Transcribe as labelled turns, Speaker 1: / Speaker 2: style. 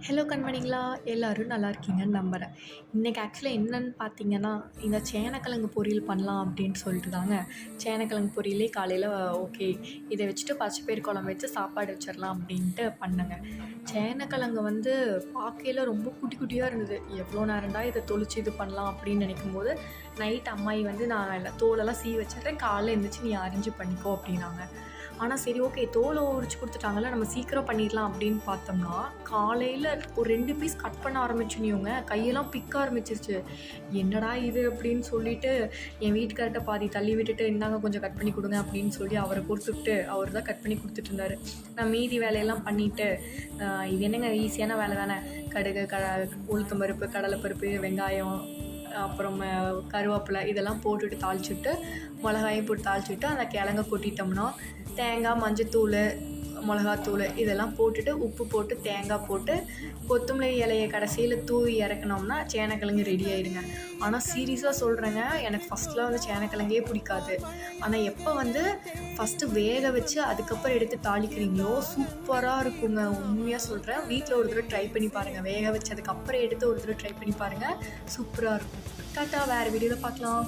Speaker 1: Hello கண்மணிங்களா, எல்லோரும் நல்லா இருக்கீங்கன்னு நம்புகிறேன். இன்றைக்கி ஆக்சுவலாக என்னென்னு பார்த்தீங்கன்னா, இந்த சேனக்கிழங்கு பொரியல் பண்ணலாம் அப்படின்னு சொல்லிட்டு தாங்க. சேனக்கிழங்கு பொரியலே காலையில் ஓகே, இதை வச்சுட்டு பச்சைப்பயிறு குழம்பு வச்சு சாப்பாடு வச்சிடலாம் அப்படின்ட்டு பண்ணேங்க. சேனக்கிழங்கு வந்து பார்க்கையில ரொம்ப குட்டி குட்டியாக இருந்தது. எவ்வளோ நேரம்டா இதை தொளிச்சு இது பண்ணலாம் அப்படின்னு நினைக்கும்போது, நைட் அம்மாயி வந்து நான் எல்லாம் தோலெல்லாம் சீவி வச்சிடுறேன், காலைல எழுந்திரிச்சு நீ அரிஞ்சு பண்ணிக்கோ அப்படின்னாங்க. ஆனால் சரி ஓகே, தோலை உரிச்சு கொடுத்துட்டாங்கல்ல, நம்ம சீக்கிரம் பண்ணிடலாம் அப்படின்னு பார்த்தோம்னா, காலையில் ஒரு 2 பீஸ் கட் பண்ண ஆரம்பிச்சுனியோங்க, கையெல்லாம் பிக்க ஆரம்பிச்சிருச்சு. என்னடா இது அப்படின்னு சொல்லிட்டு என் வீட்டுக்கார்ட்ட பாதி தள்ளி விட்டுட்டு, இந்தாங்க கொஞ்சம் கட் பண்ணி கொடுங்க அப்படின்னு சொல்லி அவரை கொடுத்துட்டு, அவர் தான் கட் பண்ணி கொடுத்துட்டு இருந்தார். நான் மீதி வேலையெல்லாம் பண்ணிவிட்டு, இது என்னங்க ஈஸியான வேலை தானே, கடுகு உளுத்தம் பருப்பு, கடலைப்பருப்பு, வெங்காயம், அப்புறம் கருவேப்பிலை இதெல்லாம் போட்டுட்டு தாளிச்சுட்டு, மிளகாயும் போட்டு தாளிச்சுட்டு அந்த கிழங்க கொட்டிட்டோம்னா, தேங்காய், மஞ்சத்தூள், மிளகாத்தூள் இதெல்லாம் போட்டுட்டு, உப்பு போட்டு, தேங்காய் போட்டு, கொத்தமல்லி இலையை கடைசியில் தூவி இறக்குனோம்னா சேனக்கிழங்கு ரெடி ஆகிடுங்க. ஆனால் சீரியஸாக சொல்கிறேங்க, எனக்கு ஃபஸ்ட்டில் வந்து சேனக்கிழங்கே பிடிக்காது. ஆனால் எப்போ வந்து ஃபஸ்ட்டு வேக வச்சு அதுக்கப்புறம் எடுத்து தாளிக்கிறீங்களோ சூப்பராக இருக்குங்க. உண்மையாக சொல்கிறேன், வீட்டில் ஒரு தடவை ட்ரை பண்ணி பாருங்கள். வேக வச்சதுக்கப்புறம் எடுத்து ஒரு தடவை ட்ரை பண்ணி பாருங்கள், சூப்பராக இருக்கும். டாட்டா, வேறு வீடியோவில் பார்க்கலாம்.